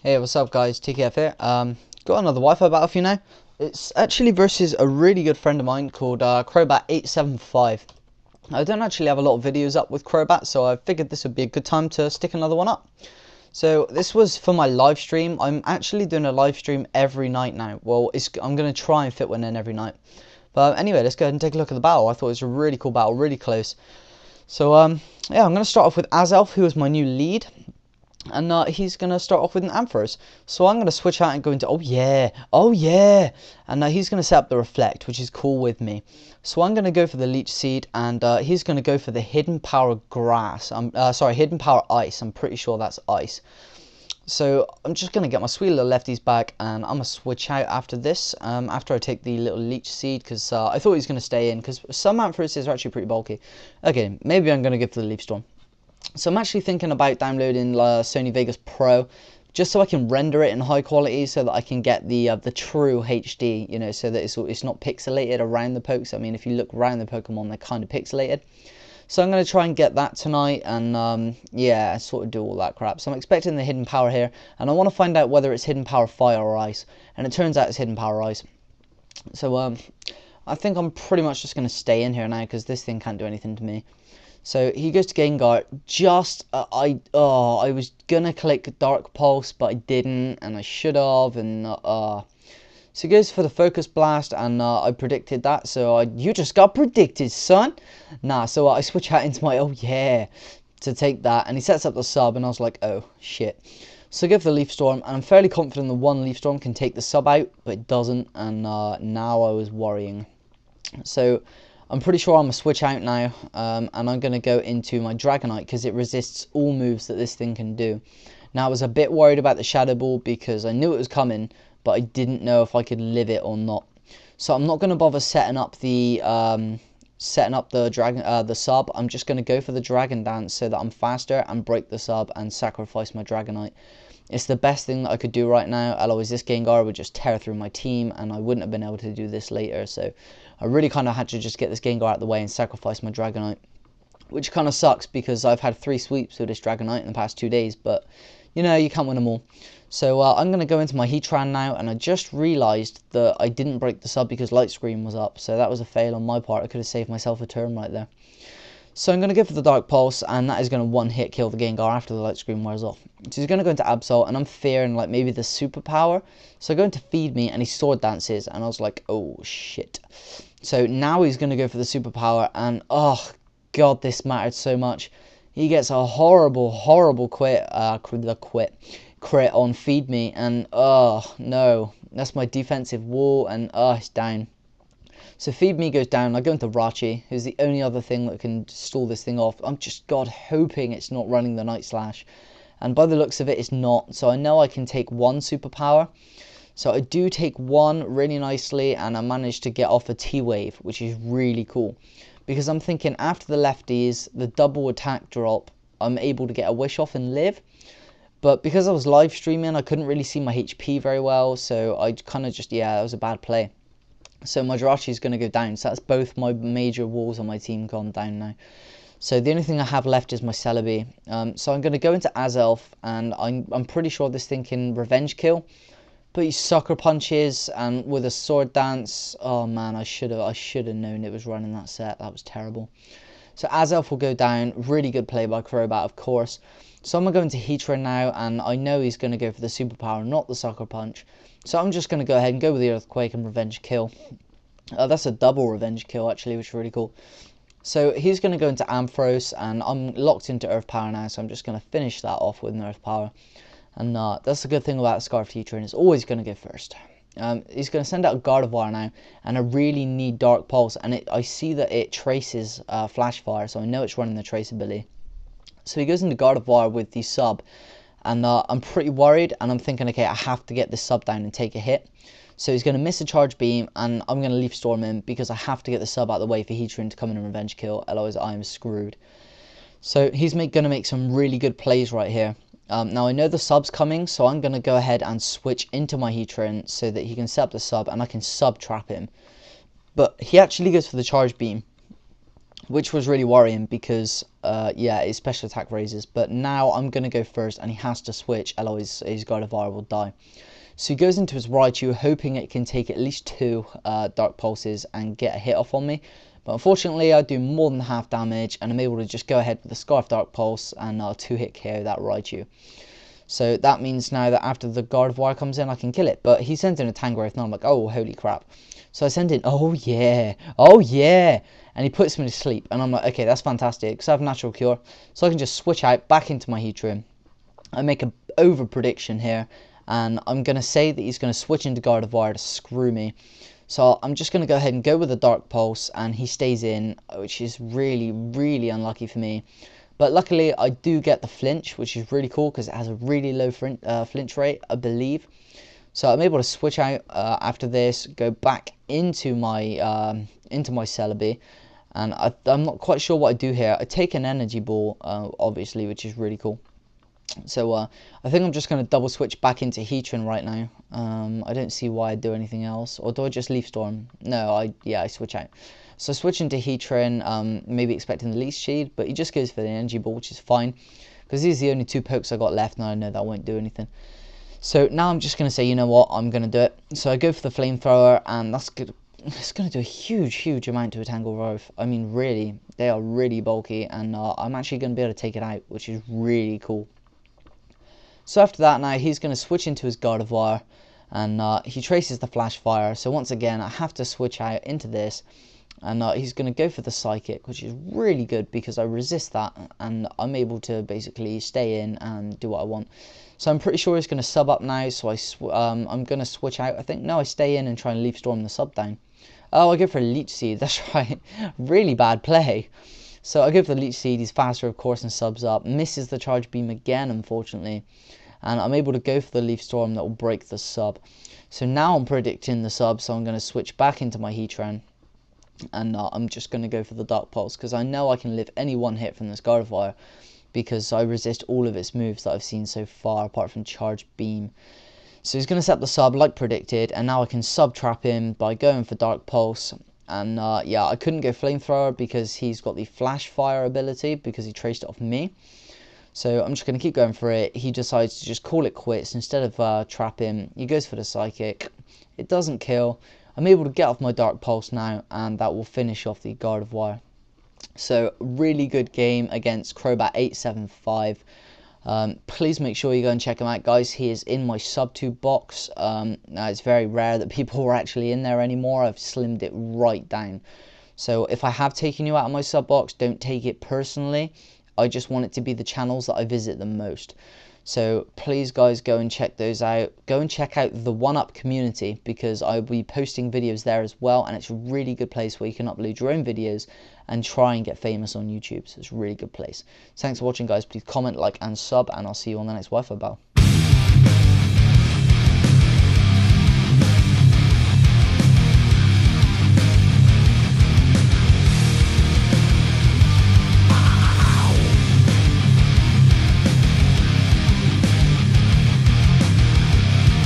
Hey, what's up guys, TKF here. Got another Wi-Fi battle for you now. It's actually versus a really good friend of mine called Crobat875. I don't actually have a lot of videos up with Crobat, so I figured this would be a good time to stick another one up. So this was for my live stream. I'm actually doing a live stream every night now. Well, I'm going to try and fit one in every night. But anyway, let's go ahead and take a look at the battle. I thought it was a really cool battle, really close. So yeah, I'm going to start off with Azelf, who is my new lead. And he's going to start off with an Ampharos. So I'm going to switch out and go into, oh yeah. And he's going to set up the Reflect, which is cool with me. So I'm going to go for the Leech Seed, and he's going to go for the Hidden Power Grass. Hidden Power Ice. I'm pretty sure that's Ice. So I'm just going to get my sweet little lefties back, and I'm going to switch out after this, after I take the little Leech Seed, because I thought he was going to stay in, because some Ampharoses are actually pretty bulky. Okay, maybe I'm going to go for the Leaf Storm. So I'm actually thinking about downloading Sony Vegas Pro, just so I can render it in high quality, so that I can get the true HD, you know, so that it's not pixelated around the pokes. I mean, if you look around the Pokemon, they're kind of pixelated. So I'm going to try and get that tonight, and yeah, sort of do all that crap. So I'm expecting the Hidden Power here, and I want to find out whether it's Hidden Power Fire or Ice, and it turns out it's Hidden Power Ice. So I think I'm pretty much just going to stay in here now, because this thing can't do anything to me. So he goes to Gengar. I was gonna click Dark Pulse, but I didn't, and I should have. And so he goes for the Focus Blast, and I predicted that. So you just got predicted, son. Nah. So I switch out into my to take that, and he sets up the sub, and I was like, oh shit. So I go for the Leaf Storm, and I'm fairly confident the one Leaf Storm can take the sub out, but it doesn't, and now I was worrying. So I'm pretty sure I'm going to switch out now, and I'm going to go into my Dragonite, because it resists all moves that this thing can do. Now, I was a bit worried about the Shadow Ball, because I knew it was coming, but I didn't know if I could live it or not. So I'm not going to bother setting up the sub. I'm just going to go for the Dragon Dance so that I'm faster and break the sub and sacrifice my Dragonite. It's the best thing that I could do right now, otherwise this Gengar would just tear through my team, and I wouldn't have been able to do this later. So I really kind of had to just get this Gengar out of the way and sacrifice my Dragonite, which kind of sucks because I've had 3 sweeps with this Dragonite in the past 2 days, but you know, you can't win them all. So I'm going to go into my Heatran now, and I just realised that I didn't break the sub because Light Screen was up, so that was a fail on my part. I could have saved myself a turn right there. So I'm going to go for the Dark Pulse, and that is going to one-hit kill the Gengar after the Light Screen wears off. So he's going to go into Absol, and I'm fearing like maybe the Superpower. So I go into Feed Me, and he Sword Dances, and I was like, oh shit. So now he's going to go for the Superpower, and oh god, this mattered so much. He gets a horrible crit on Feed Me, and oh no, that's my defensive wall, and it's down. So Feed Me goes down. I go into Rachi, who's the only other thing that can stall this thing off. I'm just hoping it's not running the Night Slash, and by the looks of it, it's not. So I know I can take one Superpower. So I do take one really nicely, and I managed to get off a T-Wave, which is really cool. Because I'm thinking after the lefties, the double attack drop, I'm able to get a Wish off and live. But because I was live streaming, I couldn't really see my HP very well, so I kind of just, that was a bad play. So my Jirachi is going to go down, so that's both my major walls on my team gone down now. So the only thing I have left is my Celebi. So I'm going to go into Azelf, and I'm pretty sure this thing can Revenge Kill. But he Sucker Punches, and with a Sword Dance, oh man, I should have known it was running that set. That was terrible. So Azelf will go down. Really good play by Crobat, of course. So I'm going to go into Heatran now, and I know he's going to go for the Superpower, not the Sucker Punch. So I'm just going to go ahead and go with the Earthquake and Revenge Kill. That's a double Revenge Kill, actually, which is really cool. So he's going to go into Ampharos, and I'm locked into Earth Power now, so I'm just going to finish that off with an Earth Power. And that's the good thing about Scarf Heatran, it's always going to go first. He's going to send out a Gardevoir now, and I really need Dark Pulse, and I see that it traces Flash Fire, so I know it's running the trace ability. So he goes into Gardevoir with the sub, and I'm pretty worried, and I'm thinking, okay, I have to get this sub down and take a hit. So he's going to miss a Charge Beam, and I'm going to Leaf Storm him, because I have to get the sub out of the way for Heatran to come in and Revenge Kill, otherwise I am screwed. So he's going to make some really good plays right here. Now I know the sub's coming, so I'm going to go ahead and switch into my Heatran so that he can set up the sub, and I can sub trap him. But he actually goes for the Charge Beam. which was really worrying because yeah, his special attack raises. But now I'm going to go first, and he has to switch, otherwise his Gardevoir will die. So he goes into his Raichu, hoping it can take at least 2 Dark Pulses and get a hit off on me. But unfortunately, I do more than half damage, and I'm able to just go ahead with the Scarf Dark Pulse and 2-hit KO that Raichu. So that means now that after the Gardevoir comes in, I can kill it. But he sends in a Tangrowth, and I'm like, oh, holy crap. So I send in, oh yeah, oh yeah. And he puts me to sleep. And I'm like, okay, that's fantastic, because I have Natural Cure. So I can just switch out back into my Heatran. I make an over prediction here. And I'm going to say that he's going to switch into Gardevoir to screw me. So I'm just going to go ahead and go with the Dark Pulse. And he stays in, which is really, really unlucky for me. But luckily, I do get the flinch, which is really cool because it has a really low flinch rate, I believe. So I'm able to switch out after this, go back into my Celebi, and I'm not quite sure what I do here. I take an Energy Ball, obviously, which is really cool. So I think I'm just going to double switch back into Heatran right now. I don't see why I'd do anything else. Or do I just Leaf Storm? No, I switch out. So switch into Heatran, maybe expecting the Leaf Seed, but he just goes for the Energy Ball, which is fine. Because these are the only 2 pokes I got left, and I know that won't do anything. So now I'm just going to say, you know what, I'm going to do it. So I go for the Flamethrower, and that's good. It's going to do a huge amount to a Tangrowth. I mean, really, they are really bulky, and I'm actually going to be able to take it out, which is really cool. So after that, now he's going to switch into his Gardevoir, and he traces the Flash Fire. So once again, I have to switch out into this, and he's going to go for the Psychic, which is really good because I resist that, and I'm able to basically stay in and do what I want. So I'm pretty sure he's going to sub up now, so I'm going to switch out. I think, no, I stay in and try and Leaf Storm the sub down. Oh, I go for a Leech Seed, that's right. Really bad play. So I go for the Leech Seed, he's faster of course and subs up. Misses the Charge Beam again, unfortunately. And I'm able to go for the Leaf Storm that will break the sub. So now I'm predicting the sub, so I'm going to switch back into my Heatran. And I'm just going to go for the Dark Pulse, because I know I can live any one hit from this Gardevoir, because I resist all of its moves that I've seen so far, apart from Charge Beam. So he's going to set the sub like predicted, and now I can sub trap him by going for Dark Pulse. And yeah, I couldn't go Flamethrower because he's got the Flash Fire ability, because he traced it off me. So I'm just going to keep going for it. He decides to just call it quits. Instead of trap him, he goes for the Psychic. It doesn't kill. I'm able to get off my Dark Pulse now, and that will finish off the Gardevoir. So really good game against Crobat875. Please make sure you go and check him out, guys. He is in my sub-2 box. Now it's very rare that people are actually in there anymore. I've slimmed it right down. So if I have taken you out of my sub box, don't take it personally. I just want it to be the channels that I visit the most. So please, guys, go and check those out. Go and check out the 1UP community, because I'll be posting videos there as well, and it's a really good place where you can upload your own videos and try and get famous on YouTube. So it's a really good place. Thanks for watching, guys. Please comment, like, and sub, and I'll see you on the next Wi-Fi Bell.